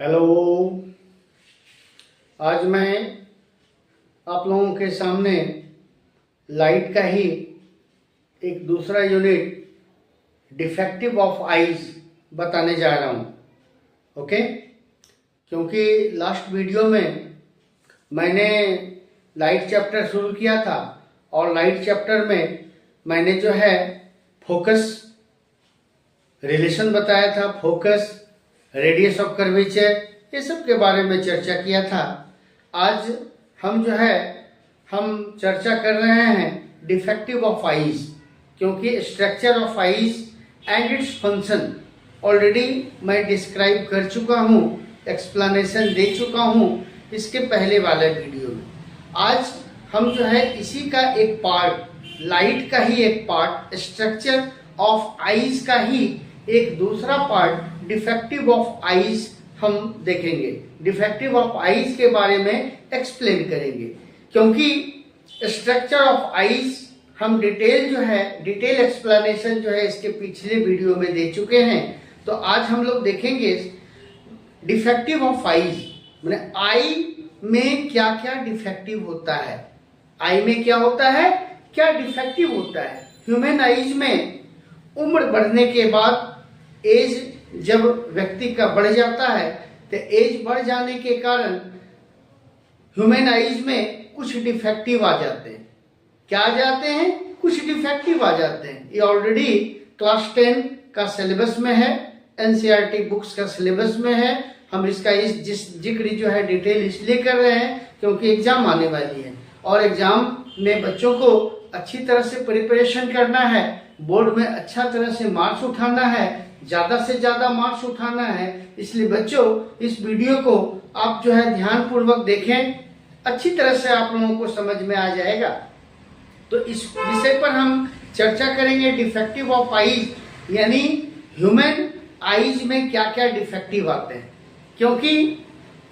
Hello. आज मैं आप लोगों के सामने लाइट का ही एक दूसरा यूनिट डिफेक्टिव ऑफ आइज बताने जा रहा हूँ। ओके, क्योंकि लास्ट वीडियो में मैंने लाइट चैप्टर शुरू किया था और लाइट चैप्टर में मैंने जो है फोकस रिलेशन बताया था, फोकस, रेडियस ऑफ कर्वेचर, ये सब के बारे में चर्चा किया था। आज हम चर्चा कर रहे हैं डिफेक्टिव ऑफ आइज, क्योंकि structure of eyes and its function already मैं डिस्क्राइब कर चुका हूँ, एक्सप्लेनेशन दे चुका हूँ इसके पहले वाले वीडियो में। आज हम इसी का एक पार्ट, लाइट का ही एक पार्ट, स्ट्रक्चर ऑफ आइज का ही एक दूसरा पार्ट, डिफेक्टिव ऑफ आइज हम देखेंगे। डिफेक्टिव ऑफ आइज के बारे में एक्सप्लेन करेंगे, क्योंकि स्ट्रक्चर ऑफ आइज हम डिटेल एक्सप्लेनेशन इसके पिछले वीडियो में दे चुके हैं। तो आज हम लोग देखेंगे डिफेक्टिव ऑफ आइज, माने आई में क्या क्या डिफेक्टिव होता है, आई में क्या होता है, क्या डिफेक्टिव होता है। ह्यूमन आइज में उम्र बढ़ने के बाद, एज जब व्यक्ति का बढ़ जाता है तो एज बढ़ जाने के कारण ह्यूमन आइज में कुछ डिफेक्टिव आ जाते हैं। क्या आ जाते हैं? कुछ डिफेक्टिव आ जाते हैं। ये ऑलरेडी क्लास 10 का सिलेबस में है, एनसीईआरटी बुक्स का सिलेबस में है। हम इसका जिक्र डिटेल इसलिए कर रहे हैं क्योंकि एग्जाम आने वाली है और एग्जाम में बच्चों को अच्छी तरह से प्रिपरेशन करना है, बोर्ड में अच्छा तरह से मार्क्स उठाना है, ज्यादा से ज्यादा मार्क्स उठाना है। इसलिए बच्चों, इस वीडियो को आप ध्यान पूर्वक देखें, अच्छी तरह से आप लोगों को समझ में आ जाएगा। तो इस विषय पर हम चर्चा करेंगे डिफेक्टिव ऑफ आइज, यानी ह्यूमन आइज में क्या क्या डिफेक्टिव आते हैं। क्योंकि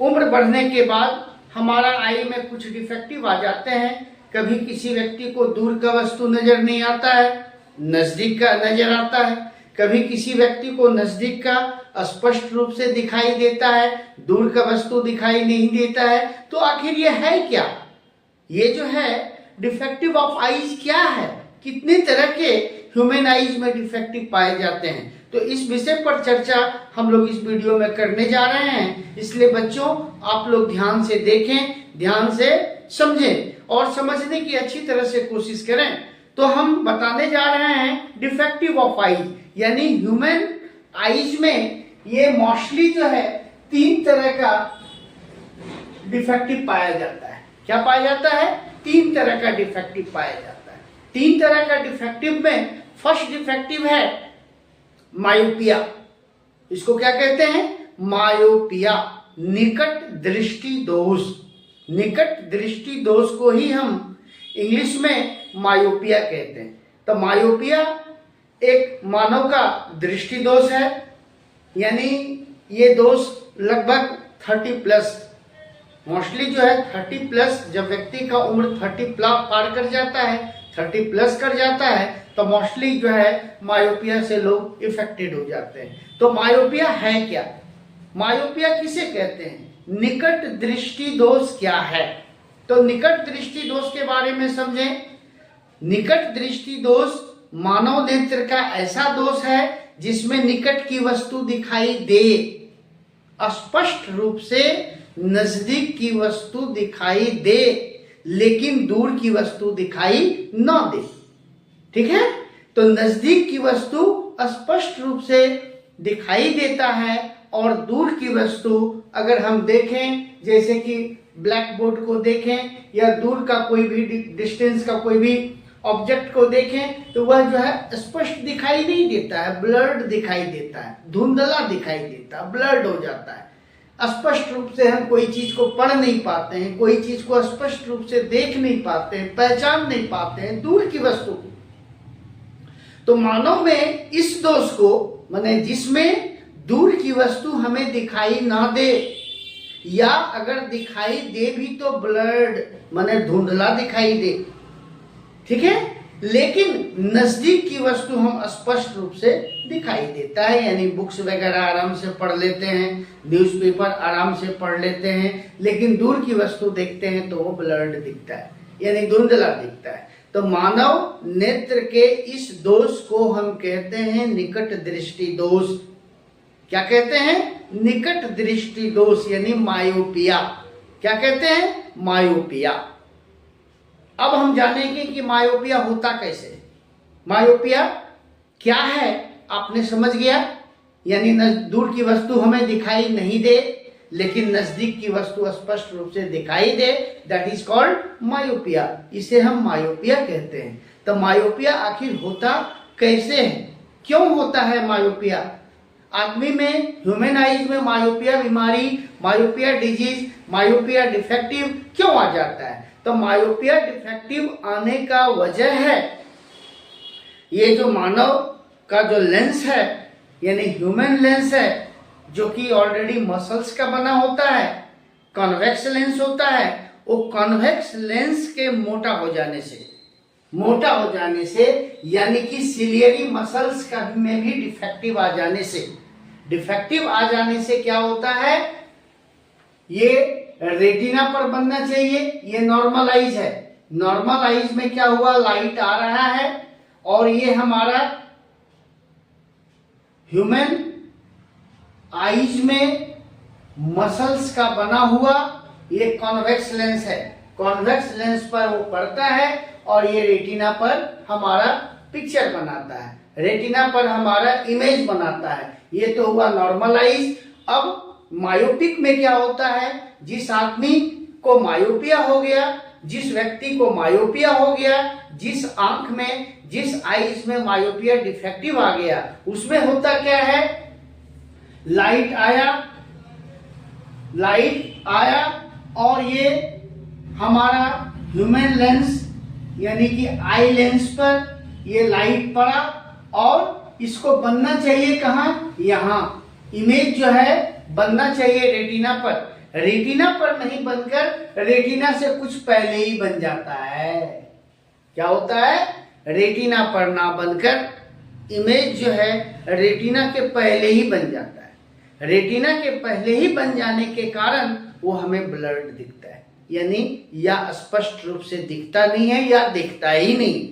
उम्र बढ़ने के बाद हमारा आई में कुछ डिफेक्टिव आ जाते हैं। कभी किसी व्यक्ति को दूर का वस्तु नजर नहीं आता है, नजदीक का नजर आता है। कभी किसी व्यक्ति को नजदीक का स्पष्ट रूप से दिखाई देता है, दूर का वस्तु दिखाई नहीं देता है। तो आखिर ये है क्या? ये डिफेक्टिव ऑफ आइज क्या है? कितने तरह के ह्यूमन आइज में डिफेक्टिव पाए जाते हैं? तो इस विषय पर चर्चा हम लोग इस वीडियो में करने जा रहे हैं। इसलिए बच्चों, आप लोग ध्यान से देखें, ध्यान से समझें और समझने की अच्छी तरह से कोशिश करें। तो हम बताने जा रहे हैं डिफेक्टिव ऑफ आइज, यानी ह्यूमन आइज में ये मोस्टली 3 तरह का डिफेक्टिव पाया जाता है। क्या पाया जाता है? 3 तरह का डिफेक्टिव पाया जाता है। 3 तरह का डिफेक्टिव में फर्स्ट डिफेक्टिव है मायोपिया। इसको क्या कहते हैं? मायोपिया, निकट दृष्टि दोष। निकट दृष्टि दोष को ही हम इंग्लिश में मायोपिया कहते हैं। तो मायोपिया एक मानव का दृष्टि दोष है, यानी ये दोष लगभग 30 प्लस, मोस्टली 30 प्लस, जब व्यक्ति का उम्र 30 पार कर जाता है, 30 प्लस कर जाता है, तो मोस्टली मायोपिया से लोग इफेक्टेड हो जाते हैं। तो मायोपिया है क्या? मायोपिया किसे कहते हैं? निकट दृष्टि दोष क्या है? तो निकट दृष्टि दोष के बारे में समझें। निकट दृष्टि दोष मानव नेत्र का ऐसा दोष है जिसमें निकट की वस्तु दिखाई दे, स्पष्ट रूप से नजदीक की वस्तु दिखाई दे, लेकिन दूर की वस्तु दिखाई न दे। ठीक है? तो नजदीक की वस्तु स्पष्ट रूप से दिखाई देता है और दूर की वस्तु अगर हम देखें, जैसे कि ब्लैक बोर्ड को देखें या दूर का कोई भी डिस्टेंस का कोई भी ऑब्जेक्ट को देखें, तो वह स्पष्ट दिखाई नहीं देता है, ब्लर्ड दिखाई देता है, धुंधला दिखाई देता है, ब्लर्ड हो जाता है। स्पष्ट रूप से हम कोई चीज को पढ़ नहीं पाते हैं, कोई चीज को स्पष्ट रूप से देख नहीं पाते हैं, पहचान नहीं पाते हैं दूर की वस्तु को। तो मानव में इस दोष को, माने जिसमें दूर की वस्तु हमें दिखाई ना दे, या अगर दिखाई दे भी तो ब्लर्ड, माने धुंधला दिखाई दे, ठीक है, लेकिन नजदीक की वस्तु हम स्पष्ट रूप से दिखाई देता है, यानी बुक्स वगैरह आराम से पढ़ लेते हैं, न्यूज़पेपर आराम से पढ़ लेते हैं, लेकिन दूर की वस्तु देखते हैं तो वो ब्लर्ड दिखता है, यानी धुंधला दिखता है। तो मानव नेत्र के इस दोष को हम कहते हैं निकट दृष्टि दोष। क्या कहते हैं? निकट दृष्टि दोष, यानी मायोपिया। क्या कहते हैं? मायोपिया। अब हम जानेंगे कि मायोपिया होता कैसे। मायोपिया क्या है आपने समझ गया, यानी दूर की वस्तु हमें दिखाई नहीं दे लेकिन नजदीक की वस्तु स्पष्ट रूप से दिखाई दे, दैट इज कॉल्ड मायोपिया। इसे हम मायोपिया कहते हैं। तो मायोपिया आखिर होता कैसे है, क्यों होता है मायोपिया? आदमी में, ह्यूमन आइज में मायोपिया बीमारी, मायोपिया डिजीज, मायोपिया डिफेक्टिव क्यों आ जाता है? तो मायोपिया डिफेक्टिव आने का वजह है ये जो मानव का जो लेंस है, यानी ह्यूमन लेंस है, जो कि ऑलरेडी मसल्स का बना होता है, कॉन्वेक्स लेंस होता है। वो कॉन्वेक्स लेंस के मोटा हो जाने से यानी कि सिलियरी मसल्स का में भी डिफेक्टिव आ जाने से क्या होता है, ये रेटिना पर बनना चाहिए। ये नॉर्मल आइज है। नॉर्मल आइज में क्या हुआ, लाइट आ रहा है और ये हमारा ह्यूमन आइज में मसल्स का बना हुआ ये कॉन्वेक्स लेंस है। कॉन्वेक्स लेंस पर वो पड़ता है और ये रेटिना पर हमारा पिक्चर बनाता है, रेटिना पर हमारा इमेज बनाता है। ये तो हुआ नॉर्मल आइज। अब मायोपिक में क्या होता है, जिस आदमी को मायोपिया हो गया, जिस व्यक्ति को मायोपिया हो गया, जिस आंख में, जिस आइज में मायोपिया डिफेक्टिव आ गया, उसमें होता क्या है, लाइट आया और ये हमारा ह्यूमन लेंस यानी कि आई लेंस पर ये लाइट पड़ा और इसको बनना चाहिए कहाँ, यहाँ इमेज जो है बनना चाहिए रेटिना पर। रेटिना पर नहीं बनकर रेटिना से कुछ पहले ही बन जाता है। क्या होता है, रेटिना पर ना बनकर इमेज जो है रेटिना के पहले ही बन जाता है। रेटिना के पहले ही बन जाने के कारण वो हमें ब्लर्ड दिखता है, यानी या स्पष्ट रूप से दिखता नहीं है या दिखता ही नहीं।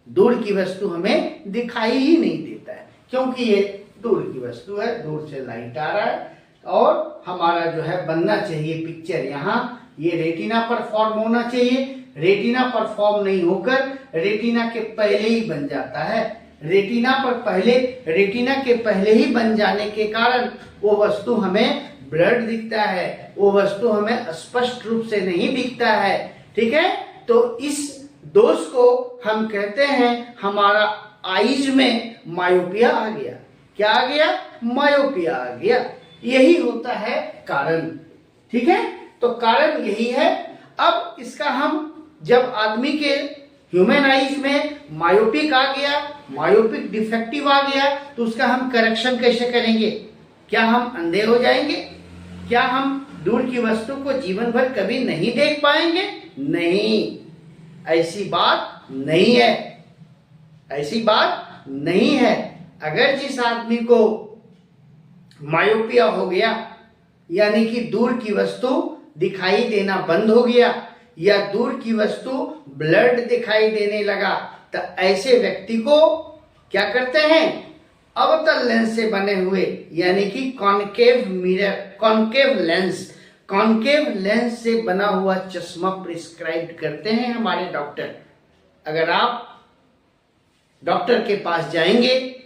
दूर की वस्तु हमें दिखाई ही नहीं देता है, क्योंकि ये दूर की वस्तु है, दूर से लाइट आ रहा है और हमारा जो है बनना चाहिए पिक्चर यहाँ, ये रेटिना पर फॉर्म होना चाहिए। रेटिना पर फॉर्म नहीं होकर रेटिना के पहले ही बन जाता है। रेटिना के पहले ही बन जाने के कारण वो वस्तु हमें ब्लर्ड दिखता है, वो वस्तु हमें स्पष्ट रूप से नहीं दिखता है। ठीक है, तो इस दोष को हम कहते हैं हमारा आइज में मायोपिया आ गया। क्या आ गया, मायोपिया आ गया। यही होता है कारण। ठीक है, तो कारण यही है। अब इसका हम जब आदमी के ह्यूमन आइज में मायोपिक आ गया, मायोपिक डिफेक्टिव आ गया, तो उसका हम करेक्शन कैसे करेंगे? क्या हम अंधे हो जाएंगे? क्या हम दूर की वस्तु को जीवन भर कभी नहीं देख पाएंगे? नहीं, ऐसी बात नहीं है, ऐसी बात नहीं है। अगर जिस आदमी को मायोपिया हो गया, यानी कि दूर की वस्तु दिखाई देना बंद हो गया या दूर की वस्तु ब्लड दिखाई देने लगा, तो ऐसे व्यक्ति को क्या करते हैं, अवतल लेंस से बने हुए यानी कि कॉन्केव लेंस से बना हुआ चश्मा प्रिस्क्राइब करते हैं हमारे डॉक्टर। अगर आप डॉक्टर के पास जाएंगे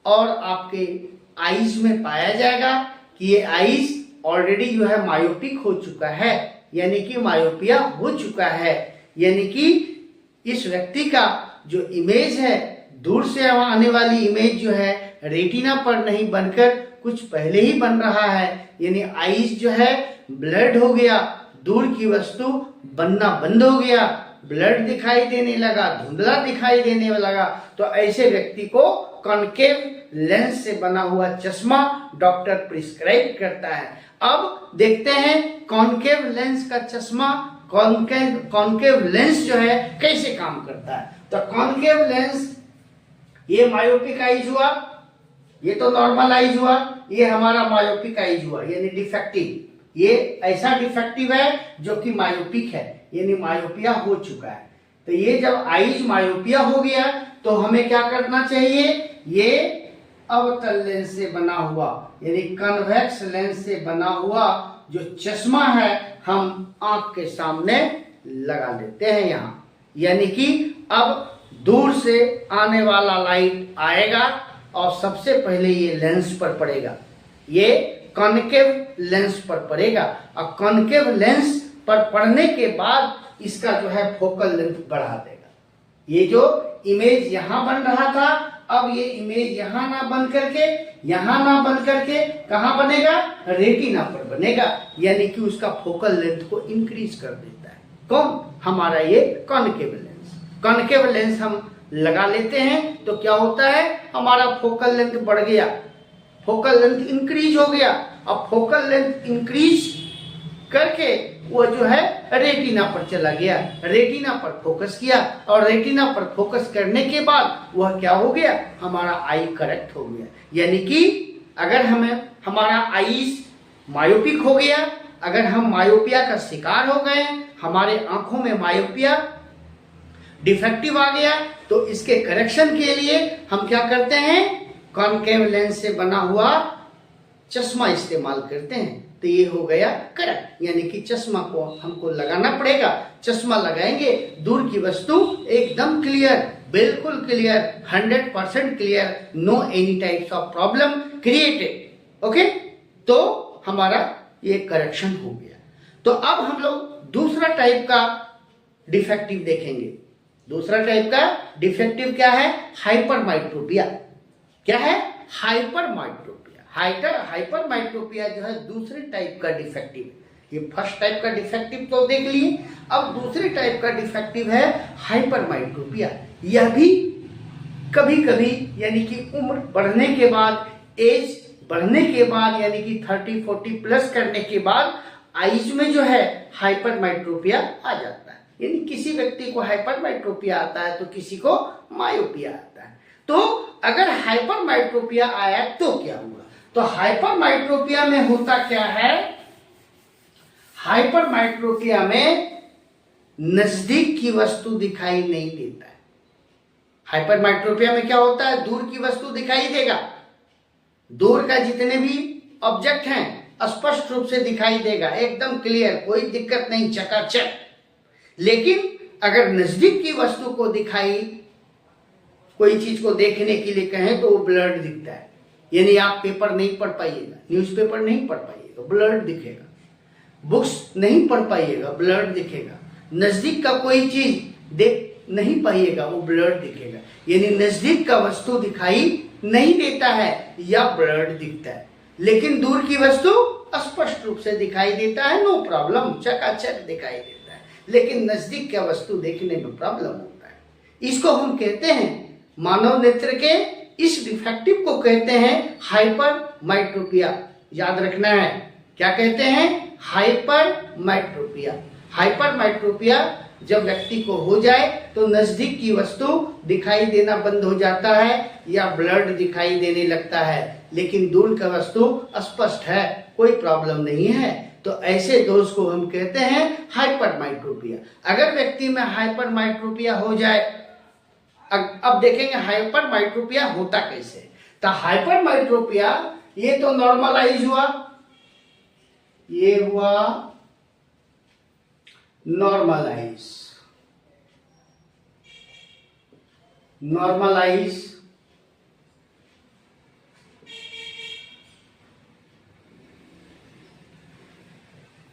और आपके आइज में पाया जाएगा कि ये आइज ऑलरेडी जो है मायोपिक हो चुका है, यानी कि मायोपिया हो चुका है, यानी कि इस व्यक्ति का जो इमेज है, दूर से आने वाली इमेज जो है रेटिना पर नहीं बनकर कुछ पहले ही बन रहा है, यानी आइज जो है ब्लड हो गया, दूर की वस्तु बनना बंद हो गया, ब्लड दिखाई देने लगा, धुंधला दिखाई देने लगा। तो ऐसे व्यक्ति को कॉन्केव लेंस से बना हुआ चश्मा डॉक्टर प्रिस्क्राइब करता है। अब देखते हैं कॉन्केव लेंस का चश्मा, कॉन्केव लेंस जो है कैसे काम करता है। तो कॉन्केव लेंस, ये मायोपिक आइज हुआ, ये तो नॉर्मल आइज हुआ, ये हमारा मायोपिक आइज हुआ यानी डिफेक्टिव। ये ऐसा डिफेक्टिव है जो कि मायोपिक है यानी मायोपिया हो चुका है। तो ये जब आइज मायोपिया हो गया तो हमें क्या करना चाहिए, ये अवतल लेंस से बना हुआ यानी कन्वेक्स लेंस से बना हुआ जो चश्मा है हम आंख के सामने लगा देते हैं यहाँ। यानी कि अब दूर से आने वाला लाइट आएगा और सबसे पहले ये लेंस पर पड़ेगा, ये कॉन्केव लेंस पर पड़ेगा और कॉन्केव लेंस पर पड़ने के बाद इसका जो है फोकल लेंथ बढ़ा देगा। ये जो इमेज यहां बन रहा था अब ये इमेज यहां ना बन करके कहां बनेगा, रेटिना पर बनेगा, यानी कि उसका फोकल लेंथ को इंक्रीज कर देता है। कौन, हमारा ये कॉन्केव लेंस। कॉन्केव लेंस हम लगा लेते हैं तो क्या होता है, हमारा फोकल लेंथ बढ़ गया, फोकल लेंथ इंक्रीज हो गया। अब फोकल लेंथ इंक्रीज करके वो जो है रेटिना पर चला गया, रेटिना पर फोकस किया और रेटिना पर फोकस करने के बाद वह क्या हो गया, हमारा आई करेक्ट हो गया। यानी कि अगर हमें हमारा आईज मायोपिक हो गया, अगर हम मायोपिया का शिकार हो गए, हमारे आंखों में मायोपिया डिफेक्टिव आ गया, तो इसके करेक्शन के लिए हम क्या करते हैं, कॉन्केव लेंस से बना हुआ चश्मा इस्तेमाल करते हैं। तो ये हो गया करेक्ट, यानी कि चश्मा को हमको लगाना पड़ेगा। चश्मा लगाएंगे, दूर की वस्तु एकदम क्लियर, बिल्कुल clear, 100% clear, no any types of problem created. Okay, तो हमारा ये करेक्शन हो गया। तो अब हम लोग दूसरा टाइप का डिफेक्टिव देखेंगे। दूसरा टाइप का डिफेक्टिव क्या है, हाइपरमाइट्रोपिया। क्या है, हाइपरमाइट्रोपिया। हाइपरमाइट्रोपिया जो है दूसरे टाइप का डिफेक्टिव है। ये फर्स्ट टाइप का डिफेक्टिव तो देख लिए, अब दूसरे टाइप का डिफेक्टिव है हाइपरमाइट्रोपिया। यह भी कभी कभी यानी कि उम्र बढ़ने के बाद, एज बढ़ने के बाद, यानी कि 30-40 प्लस करने के बाद आईज में जो है हाइपरमाइट्रोपिया आ जाता है। यानी किसी व्यक्ति को हाइपरमाइट्रोपिया आता है तो किसी को मायोपिया आता है। तो अगर हाइपरमाइट्रोपिया आया तो क्या हुआ, तो हाइपरमाइट्रोपिया में होता क्या है, हाइपरमाइट्रोपिया में नजदीक की वस्तु दिखाई नहीं देता है। हाइपरमाइट्रोपिया में क्या होता है, दूर की वस्तु दिखाई देगा, दूर का जितने भी ऑब्जेक्ट हैं स्पष्ट रूप से दिखाई देगा, एकदम क्लियर, कोई दिक्कत नहीं, चकाचक। लेकिन अगर नजदीक की वस्तु को दिखाई, कोई चीज को देखने के लिए कहें तो वो ब्लर्ड दिखता है। यानी आप पेपर नहीं पढ़ पाइएगा, न्यूज़पेपर नहीं पढ़ पाइएगा, ब्लर्ड दिखेगा, बुक्स नहीं पढ़ पाइएगा, ब्लर्ड दिखेगा, नजदीक का कोई चीज देख नहीं पाइएगा, वो ब्लर्ड दिखेगा। यानी नजदीक का वस्तु दिखाई नहीं देता है या ब्लर्ड दिखता है, लेकिन दूर की वस्तु स्पष्ट रूप से दिखाई देता है, नो प्रॉब्लम, चकाचक दिखाई देता है। लेकिन नजदीक का वस्तु देखने में प्रॉब्लम होता है। इसको हम कहते हैं, मानव नेत्र के इस डिफेक्टिव को कहते हैं हाइपरमाइट्रोपिया। याद रखना है, क्या कहते हैं, हाइपरमाइट्रोपिया। हाइपरमाइट्रोपिया जब व्यक्ति को हो जाए तो नजदीक की वस्तु दिखाई देना बंद हो जाता है या ब्लर्ड दिखाई देने लगता है, लेकिन दूर का वस्तु स्पष्ट है, कोई प्रॉब्लम नहीं है। तो ऐसे दोष को हम कहते हैं हाइपरमाइट्रोपिया। अगर व्यक्ति में हाइपरमाइट्रोपिया हो जाए, अब देखेंगे हाइपरमाइट्रोपिया होता कैसे। तो हाइपरमाइट्रोपिया ये तो नॉर्मलाइज हुआ, ये हुआ नॉर्मलाइज, नॉर्मलाइज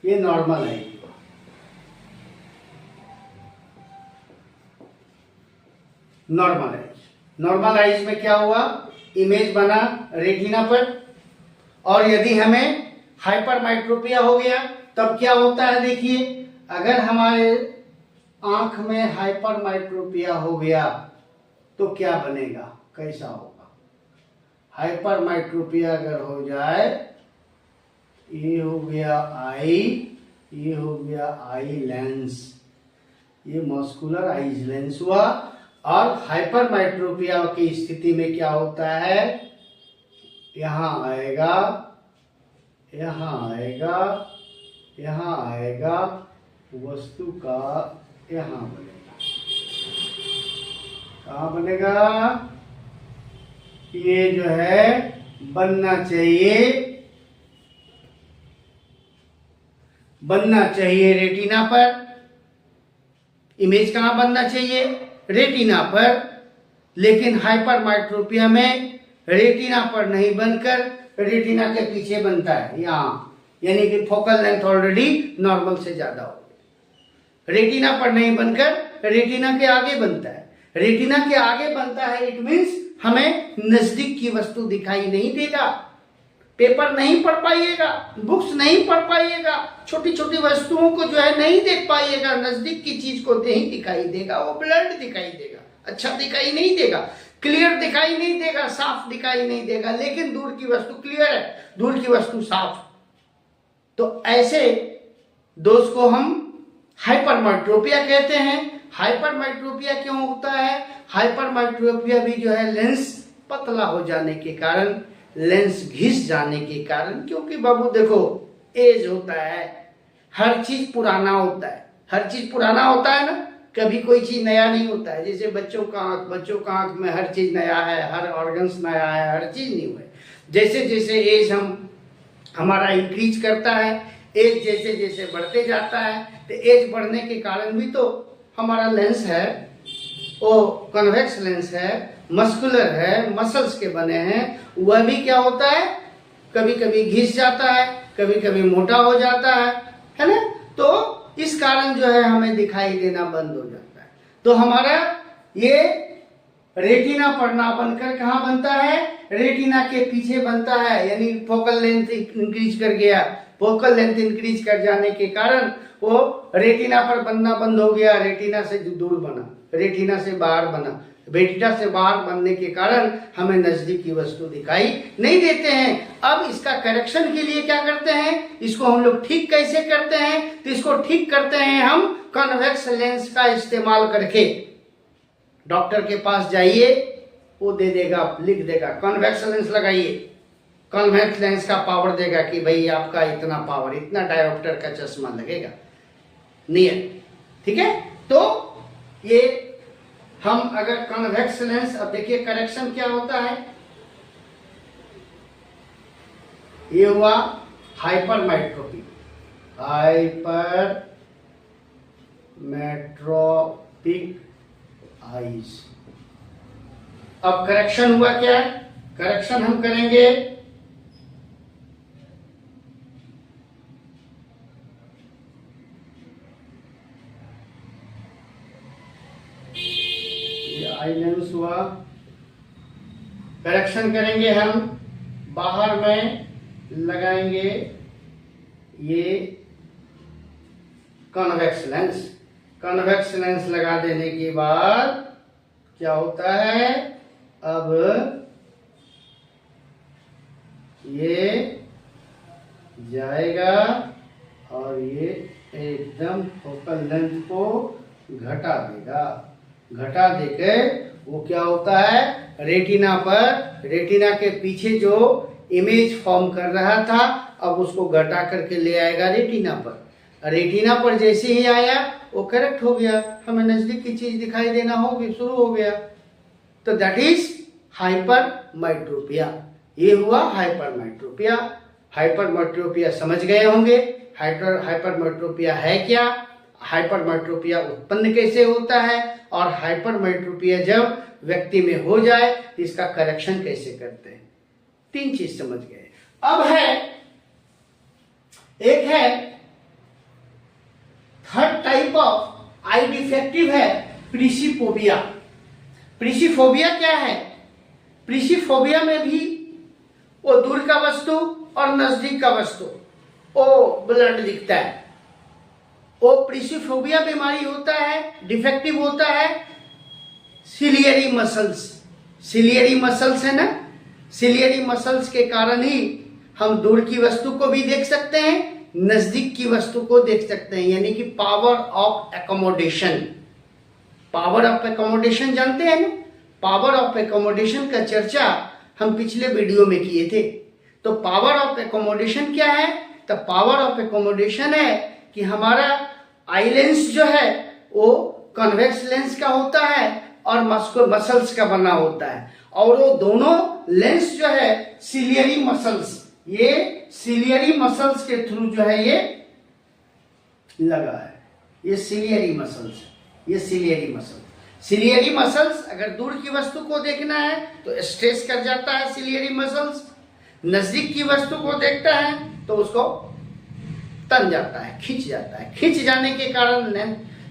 ये नॉर्मलाइज हुआ। नॉर्मलाइज में क्या हुआ, इमेज बना रेटिना पर, और यदि हमें हाइपरमाइट्रोपिया हो गया तब क्या होता है, देखिए अगर हमारे आंख में हाइपरमाइट्रोपिया हो गया तो क्या बनेगा, कैसा होगा। हाइपरमाइट्रोपिया अगर हो जाए, ये हो गया आई, ये हो गया आई लेंस, ये मस्कुलर आईज लेंस हुआ। और हाइपरमाइट्रोपिया की स्थिति में क्या होता है, यहाँ आएगा, यहाँ आएगा, यहाँ आएगा, वस्तु का यहाँ बनेगा। कहाँ बनेगा? ये जो है बनना चाहिए रेटिना पर। इमेज कहाँ बनना चाहिए? रेटिना पर। लेकिन हाइपरमेट्रोपिया में रेटिना पर नहीं बनकर रेटिना के पीछे बनता है, यहाँ, यानी कि फोकल लेंथ ऑलरेडी नॉर्मल से ज्यादा हो गई। रेटिना पर नहीं बनकर रेटिना के आगे बनता है। रेटिना के आगे बनता है, इट मीन्स हमें नजदीक की वस्तु दिखाई नहीं देगा, पेपर नहीं पढ़ पाइएगा, बुक्स नहीं पढ़ पाइएगा, छोटी छोटी वस्तुओं को जो है नहीं देख पाइएगा। नजदीक की चीज को नहीं दिखाई देगा, वो ब्लर्ड दिखाई देगा, अच्छा दिखाई नहीं देगा, क्लियर दिखाई नहीं देगा, साफ दिखाई नहीं देगा। लेकिन दूर की वस्तु क्लियर है, दूर की वस्तु साफ। तो ऐसे दोष को हम हाइपरमेट्रोपिया कहते हैं। हाइपरमेट्रोपिया क्यों होता है? हाइपरमेट्रोपिया भी जो है लेंस पतला हो जाने के कारण, लेंस घिस जाने के कारण। क्योंकि बाबू देखो, एज होता है, हर चीज पुराना होता है, हर चीज पुराना होता है ना, कभी कोई चीज नया नहीं होता है। जैसे बच्चों का आंख में हर चीज नया है, हर ऑर्गन्स नया है, हर चीज न्यू है। जैसे जैसे एज हमारा इंक्रीज करता है, एज जैसे जैसे बढ़ते जाता है, तो एज बढ़ने के कारण भी तो हमारा लेंस है वो कन्वेक्स लेंस है, मस्कुलर है, मसल्स के बने हैं, वह भी क्या होता है, कभी कभी घिस जाता है, कभी कभी मोटा हो जाता है ना। तो इस कारण जो है हमें दिखाई देना बंद हो जाता है। तो हमारा ये रेटिना पर ना बनकर कहाँ बनता है? रेटिना के पीछे बनता है, यानी फोकल लेंथ इंक्रीज कर गया। फोकल लेंथ इंक्रीज कर जाने के कारण वो रेटिना पर बनना बंद हो गया, रेटिना से दूर बना, रेटिना से बाहर बना। रेटिना से बाहर बनने के कारण हमें नजदीक की वस्तु दिखाई नहीं देते हैं। अब इसका करेक्शन के लिए क्या करते हैं? इसको हम लोग ठीक कैसे करते हैं? तो इसको ठीक करते हैं हम कॉन्वेक्स लेंस का इस्तेमाल करके। डॉक्टर के पास जाइए, वो दे देगा, लिख देगा कॉन्वेक्स लेंस लगाइए। कॉन्वेक्स लेंस का पावर देगा कि भाई आपका इतना पावर, इतना डायोप्टर का चश्मा लगेगा, नियत, ठीक है। तो ये हम अगर कॉन्वेक्स लेंस, अब देखिए करेक्शन क्या होता है। ये हुआ हाइपरमेट्रोपी, हाइपरमेट्रोपिक आईज। अब करेक्शन हुआ क्या? करेक्शन हम करेंगे आई लेंस हुआ, करेक्शन करेंगे हम, बाहर में लगाएंगे ये कॉन्वेक्स लेंस। कॉन्वेक्स लेंस लगा देने के बाद क्या होता है? अब ये जाएगा और ये एकदम फोकल लेंथ को घटा देगा। घटा देके वो क्या होता है? रेटिना पर, रेटिना के पीछे जो इमेज फॉर्म कर रहा था, अब उसको घटा करके ले आएगा रेटिना पर। रेटिना पर जैसे ही आया वो करेक्ट हो गया, हमें नजदीक की चीज दिखाई देना होगी, शुरू हो गया। तो दैट इज हाइपरमेट्रोपिया। ये हुआ हाइपरमेट्रोपिया। हाइपरमेट्रोपिया समझ गए होंगे। हाइपरमेट्रोपिया है क्या, हाइपरमेट्रोपिया उत्पन्न कैसे होता है, और हाइपरमेट्रोपिया जब व्यक्ति में हो जाए तो इसका करेक्शन कैसे करते हैं। 3 चीज समझ गए। अब है एक है third type of I defective है प्रिसिफोबिया। प्रिसिफोबिया क्या है? प्रिसिफोबिया में भी वो दूर का वस्तु और नजदीक का वस्तु वो ब्लड दिखता है। वो प्रिसिफोबिया बीमारी होता है, डिफेक्टिव होता है सिलियरी मसल्स। सिलियरी मसल्स है ना, सिलियरी मसल्स के कारण ही हम दूर की वस्तु को भी देख सकते हैं, नजदीक की वस्तु को देख सकते हैं, यानी कि power of accommodation. Power of accommodation जानते हैं ना? पावर ऑफ एकोमोडेशन का चर्चा हम पिछले वीडियो में किए थे। तो पावर ऑफ एकोमोडेशन क्या है? तो पावर ऑफ एकोमोडेशन है कि हमारा आई लेंस जो है वो कॉन्वेक्स लेंस का होता है और मसल्स का बना होता है, और वो दोनों लेंस जो है सिलियरी मसल्स, ये सिलियरी मसल्स के थ्रू जो है ये लगा है। ये सिलियरी मसल्स, ये सिलियरी मसल्स। सिलियरी मसल्स अगर दूर की वस्तु को देखना है तो स्ट्रेच कर जाता है सिलियरी मसल्स, नजदीक की वस्तु को देखता है तो उसको तन जाता है, खींच जाता है। खींच जाने के कारण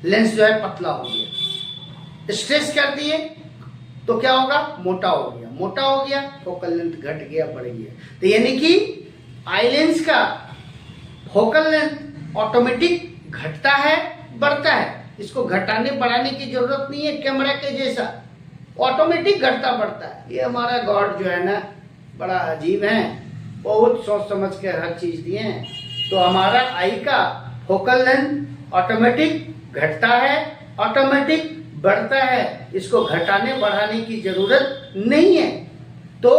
लेंस जो है पतला हो गया। स्ट्रेच कर दिए तो क्या होगा? मोटा हो गया। मोटा हो गया, फोकल लेंथ घट गया, बढ़ गया। तो यानी कि आई लेंस का फोकल लेंथ ऑटोमेटिक घटता है, बढ़ता है। इसको घटाने बढ़ाने की जरूरत नहीं है, कैमरा के जैसा ऑटोमेटिक घटता बढ़ता है। ये हमारा गॉड जो है ना बड़ा अजीब है, बहुत सोच समझ के हर चीज दिए हैं। तो हमारा आई का फोकल लेंथ ऑटोमेटिक घटता है, ऑटोमेटिक बढ़ता है, इसको घटाने बढ़ाने की जरूरत नहीं है। तो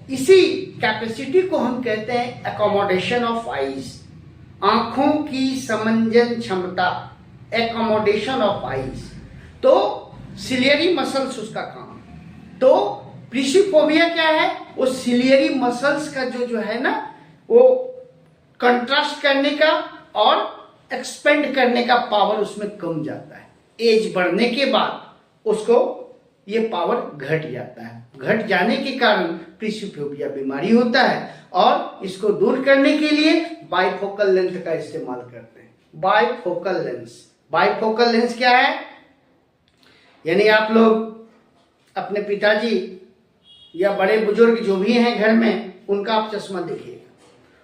इसी कैपेसिटी को हम कहते हैं एकोमोडेशन ऑफ आईज, आंखों की समंजन क्षमता, एकोमोडेशन ऑफ आईज। तो सिलियरी मसल्स उसका काम। तो प्रिसिफोबिया क्या है? वो सिलियरी मसल्स का जो है ना वो कंट्रास्ट करने का और एक्सपेंड करने का पावर उसमें कम जाता है। एज बढ़ने के बाद उसको ये पावर घट जाता है। घट जाने के कारण प्रिसिफोबिया बीमारी होता है, और इसको दूर करने के लिए बाइफोकल लेंस का इस्तेमाल करते हैं। बाइफोकल लेंस, बाइफोकल लेंस क्या है? यानी आप लोग अपने पिताजी या बड़े बुजुर्ग जो भी हैं घर में, उनका आप चश्मा देखिएगा।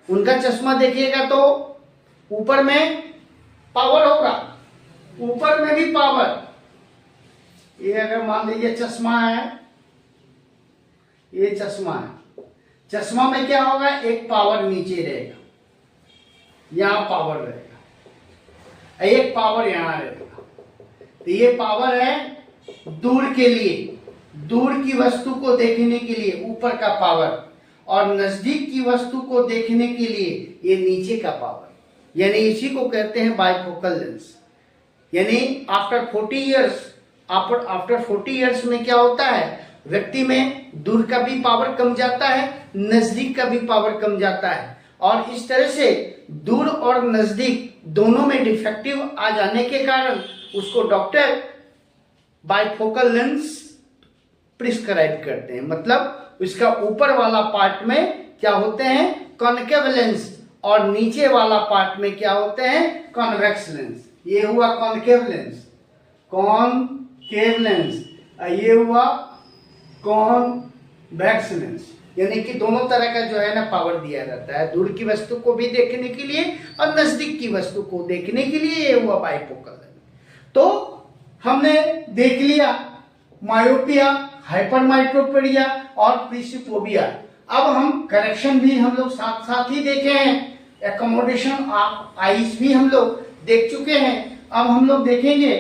उनका चश्मा देखिएगा तो ऊपर में पावर होगा, ऊपर में भी पावर। ये अगर मान लीजिए चश्मा है, ये चश्मा है, चश्मा में क्या होगा? एक पावर नीचे रहेगा, यहां पावर रहेगा, एक पावर यहां रहेगा। तो ये पावर है दूर के लिए, दूर की वस्तु को देखने के लिए ऊपर का पावर, और नजदीक की वस्तु को देखने के लिए ये नीचे का पावर। यानी इसी को कहते हैं बाइफोकल लेंस। यानी आफ्टर 40 इयर्स में क्या होता है? व्यक्ति में दूर का भी पावर कम जाता है, नजदीक का भी पावर कम जाता है, और इस तरह से दूर और नजदीक दोनों में डिफेक्टिव आ जाने के कारण उसको डॉक्टर बाइफोकल लेंस प्रिस्क्राइब करते हैं। मतलब इसका ऊपर वाला पार्ट में क्या होते हैं? कॉनकेव लेंस, और नीचे वाला पार्ट में क्या होते हैं? Convex lens. ये हुआ कॉनकेव लेंस, कॉनकेव लेंस, ये हुआ कॉन्वेक्स लेंस। यानी कि दोनों तरह का जो है ना पावर दिया जाता है, दूर की वस्तु को भी देखने के लिए और नजदीक की वस्तु को देखने के लिए। ये हुआ बाइफोकल लेंस। तो हमने देख लिया मायोपिया, हाइपरमाइट्रोपिया और प्रिसिफोबिया। अब हम करेक्शन भी हम लोग साथ साथ ही देखे हैं, एकोमोडेशन ऑफ आईज भी हम लोग देख चुके हैं। अब हम लोग देखेंगे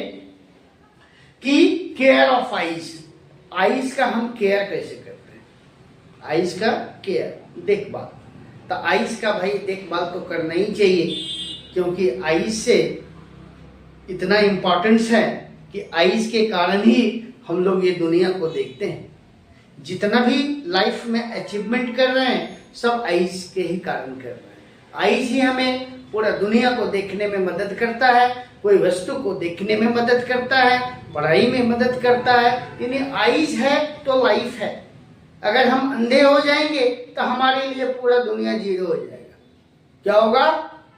कि केयर ऑफ आईज, आईज का हम केयर कैसे करते हैं, आईज का केयर, देखभाल। तो आईज का भाई देखभाल तो करना ही चाहिए, क्योंकि आईज से इतना इम्पोर्टेंस है कि आईज के कारण ही हम लोग ये दुनिया को देखते हैं। जितना भी लाइफ में अचीवमेंट कर रहे हैं सब आईज के ही कारण कर रहे हैं। आईज ही हमें पूरा दुनिया को देखने में मदद करता है, कोई वस्तु को देखने में मदद करता है, पढ़ाई में मदद करता है। यानी आईज है तो लाइफ है। अगर हम अंधे हो जाएंगे तो हमारे लिए पूरा दुनिया जीरो हो जाएगा। क्या होगा?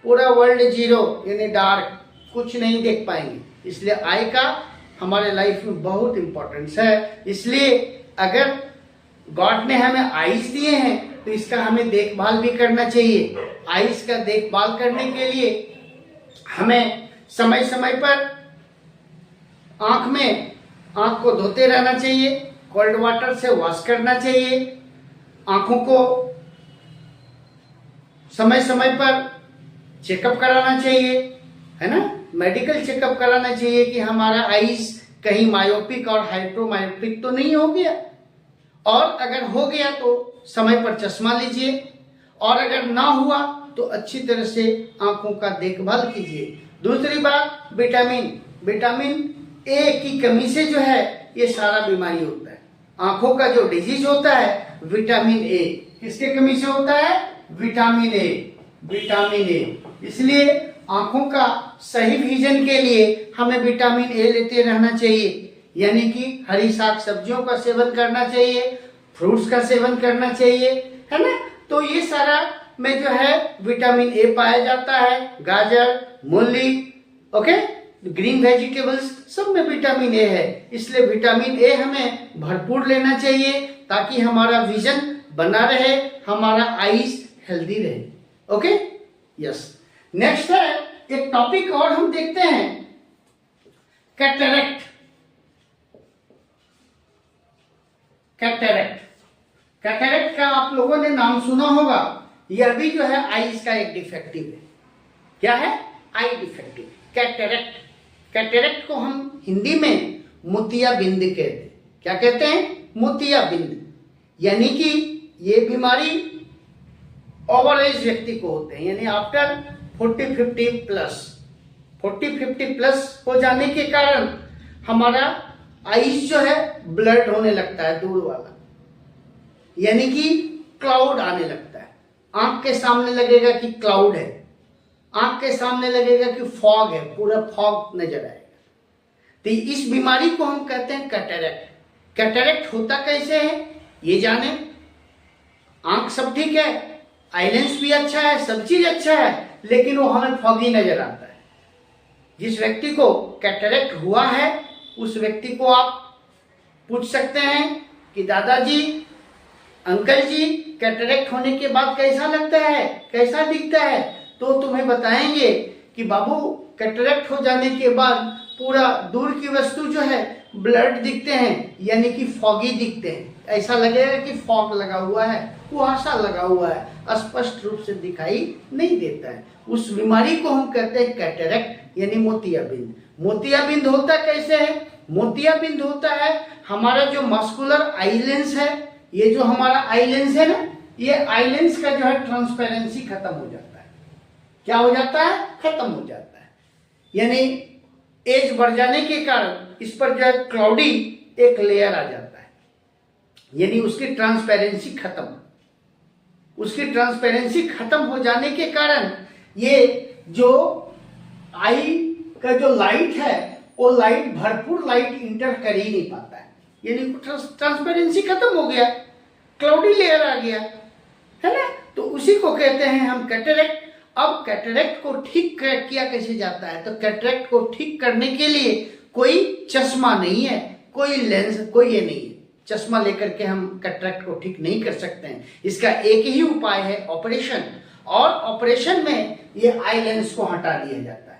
पूरा वर्ल्ड जीरो, यानी डार्क, कुछ नहीं देख पाएंगे। इसलिए आई का हमारे लाइफ में बहुत इंपॉर्टेंस है। इसलिए अगर गॉड ने हमें आईज दिए हैं तो इसका हमें देखभाल भी करना चाहिए। आईज का देखभाल करने के लिए हमें समय समय पर आंख को धोते रहना चाहिए, कोल्ड वाटर से वॉश करना चाहिए। आंखों को समय समय पर चेकअप कराना चाहिए, है ना, मेडिकल चेकअप कराना चाहिए कि हमारा आईज कहीं मायोपिक और हाइड्रोमायोपिक तो नहीं हो गया। और अगर हो गया तो समय पर चश्मा लीजिए, और अगर ना हुआ तो अच्छी तरह से आंखों का देखभाल कीजिए। दूसरी बात, विटामिन ए की कमी से जो है ये सारा बीमारी होता है। आंखों का जो डिजीज होता है विटामिन ए, किसके कमी से होता है? Vitamin A. इसलिए आंखों का सही विजन के लिए हमें विटामिन ए लेते रहना चाहिए, यानी कि हरी साग सब्जियों का सेवन करना चाहिए, फ्रूट्स का सेवन करना चाहिए, है ना। तो ये सारा में जो है विटामिन ए पाया जाता है। गाजर, मूली, ओके, ग्रीन वेजिटेबल्स सब में विटामिन ए है। इसलिए विटामिन ए हमें भरपूर लेना चाहिए ताकि हमारा विजन बना रहे, हमारा आईज हेल्दी रहे। Okay, yes. नेक्स्ट है एक टॉपिक और हम देखते हैं, कैटरेक्ट। कैटरेक्ट का आप लोगों ने नाम सुना होगा। यह भी जो है आईज का एक डिफेक्टिव है। क्या है? आई डिफेक्टिव, कैटरेक्ट को हम हिंदी में मोतियाबिंद कहते हैं। क्या कहते हैं? मोतियाबिंद। यानी कि ये बीमारी ओवर एज व्यक्ति को होते हैं, यानी आफ्टर 40-50 प्लस हो जाने के कारण हमारा आईज जो है ब्लड होने लगता है, दूर वाला, यानी कि क्लाउड आने लगता है। आंख के सामने लगेगा कि क्लाउड है, आंख के सामने लगेगा कि फॉग है, पूरा फॉग नजर आएगा। तो इस बीमारी को हम कहते हैं कैटरेक्ट। कैटरेक्ट होता कैसे है ये जाने। आंख सब ठीक है, आईलेंस भी अच्छा है, सब चीज अच्छा है, लेकिन वो हमें फॉगी नजर आता है। जिस व्यक्ति को कैटरेक्ट हुआ है उस व्यक्ति को आप पूछ सकते हैं कि दादाजी, अंकल जी, कैटरेक्ट होने के बाद कैसा लगता है, कैसा दिखता है? तो तुम्हें बताएंगे कि बाबू, कैटरेक्ट हो जाने के बाद पूरा दूर की वस्तु जो है ब्लड दिखते हैं, यानी कि फॉगी दिखते हैं। ऐसा लगेगा कि फॉग लगा हुआ है, कुहासा लगा हुआ है, स्पष्ट रूप से दिखाई नहीं देता है। उस बीमारी को हम कहते हैं कैटरेक्ट, यानी मोतियाबिंद। मोतियाबिंद होता कैसे है? मोतियाबिंद होता है हमारा जो मस्कुलर आईलेंस है, ये जो हमारा आईलेंस है ना, ये आईलेंस का जो है ट्रांसपेरेंसी खत्म हो जाता है। क्या हो जाता है? खत्म हो जाता है। यानी एज बढ़ जाने के कारण इस पर जो है क्लाउडी एक लेयर आ जाता है, यानी उसकी ट्रांसपेरेंसी खत्म। उसकी ट्रांसपेरेंसी खत्म हो जाने के कारण ये जो आई का जो लाइट है वो लाइट, भरपूर लाइट इंटर कर ही नहीं पाता है, यानी ट्रांसपेरेंसी खत्म हो गया, क्लाउडी लेयर आ गया, है ना। तो उसी को कहते हैं हम कैटरेक्ट। अब कैटरेक्ट को ठीक किया कैसे जाता है? तो कैटरेक्ट को ठीक करने के लिए कोई चश्मा नहीं है, कोई लेंस, कोई ये नहीं है। चश्मा लेकर के हम कैटरेक्ट को ठीक नहीं कर सकते हैं। इसका एक ही उपाय है, ऑपरेशन। और ऑपरेशन में ये आई लेंस को हटा दिया जाता है।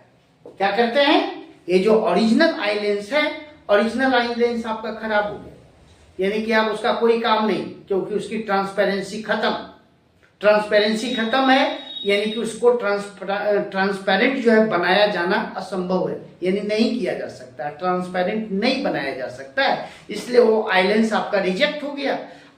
क्या करते हैं? ये जो ओरिजिनल आई लेंस है, ओरिजिनल आई लेंस आपका खराब हो गया, यानी कि आप उसका कोई काम नहीं, क्योंकि उसकी ट्रांसपेरेंसी खत्म है, यानी कि उसको ट्रांसपेरेंट जो है बनाया जाना असंभव है, यानी नहीं किया जा सकता, ट्रांसपेरेंट नहीं बनाया जा सकता है। इसलिए वो आईलेंस आपका रिजेक्ट हो गया।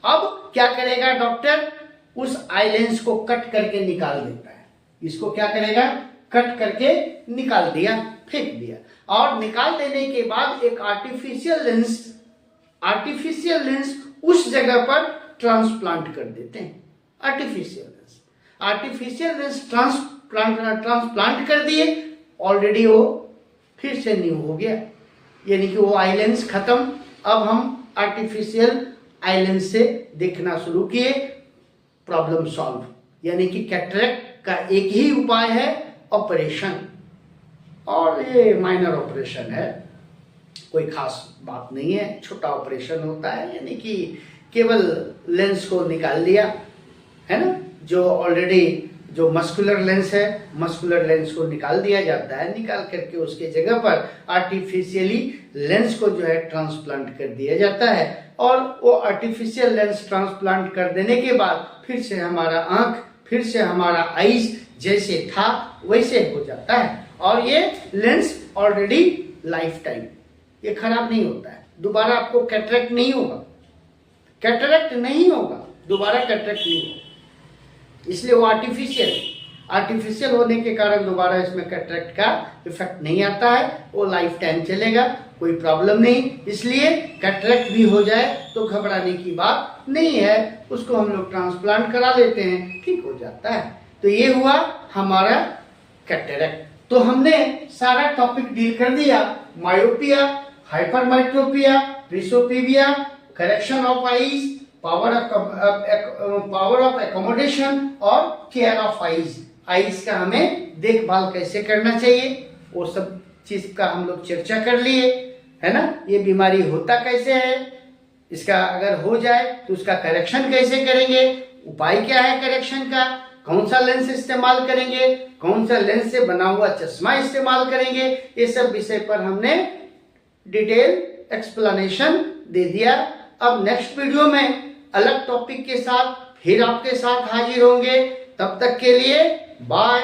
अब क्या करेगा डॉक्टर? उस आईलेंस को कट करके निकाल देता है। इसको क्या करेगा? कट करके निकाल दिया, फेंक दिया। और निकाल देने के बाद एक आर्टिफिशियल लेंस उस जगह पर ट्रांसप्लांट कर देते हैं। आर्टिफिशियल लेंस ट्रांसप्लांट कर दिए, ऑलरेडी वो फिर से न्यू हो गया, यानी कि वो आई लेंस खत्म। अब हम आर्टिफिशियल आई लेंस से देखना शुरू किए, प्रॉब्लम सॉल्व। यानी कि कैटरेक्ट का एक ही उपाय है, ऑपरेशन। और ये माइनर ऑपरेशन है, कोई खास बात नहीं है, छोटा ऑपरेशन होता है, यानी कि केवल लेंस को निकाल लिया, है ना। जो ऑलरेडी जो मस्कुलर लेंस है, मस्कुलर लेंस को निकाल दिया जाता है, निकाल करके उसके जगह पर आर्टिफिशियली लेंस को जो है ट्रांसप्लांट कर दिया जाता है। और वो आर्टिफिशियल लेंस ट्रांसप्लांट कर देने के बाद फिर से हमारा आंख, फिर से हमारा आईज जैसे था वैसे हो जाता है। और ये लेंस ऑलरेडी लाइफ टाइम, ये खराब नहीं होता है, दोबारा आपको कैटरेक्ट नहीं होगा। कैटरेक्ट नहीं होगा, दोबारा कैटरेक्ट नहीं होगा, इसलिए वो आर्टिफिशियल होने के कारण दोबारा इसमें कैटरेक्ट का इफेक्ट नहीं आता है, वो लाइफ टाइम चलेगा, कोई प्रॉब्लम नहीं। इसलिए कैटरेक्ट भी हो जाए तो घबराने की बात नहीं है, उसको हम लोग ट्रांसप्लांट करा लेते हैं, ठीक हो जाता है। तो ये हुआ हमारा कैटरेक्ट। तो हमने सारा टॉपिक डील कर दिया, myopia, hypermetropia, presbyopia, correction of eyes, power of accommodation और केयर ऑफ आईज का हमें देखभाल कैसे करना चाहिए, वो सब चीज का हम लोग चर्चा कर लिए, है ना। ये बीमारी होता कैसे है, इसका अगर हो जाए तो उसका करेक्शन कैसे करेंगे, उपाय क्या है करेक्शन का, कौन सा लेंस इस्तेमाल करेंगे, कौन सा लेंस से बना हुआ चश्मा इस्तेमाल करेंगे, ये सब विषय पर हमने डिटेल एक्सप्लेनेशन दे दिया। अब नेक्स्ट वीडियो में अलग टॉपिक के साथ फिर आपके साथ हाजिर होंगे, तब तक के लिए बाय।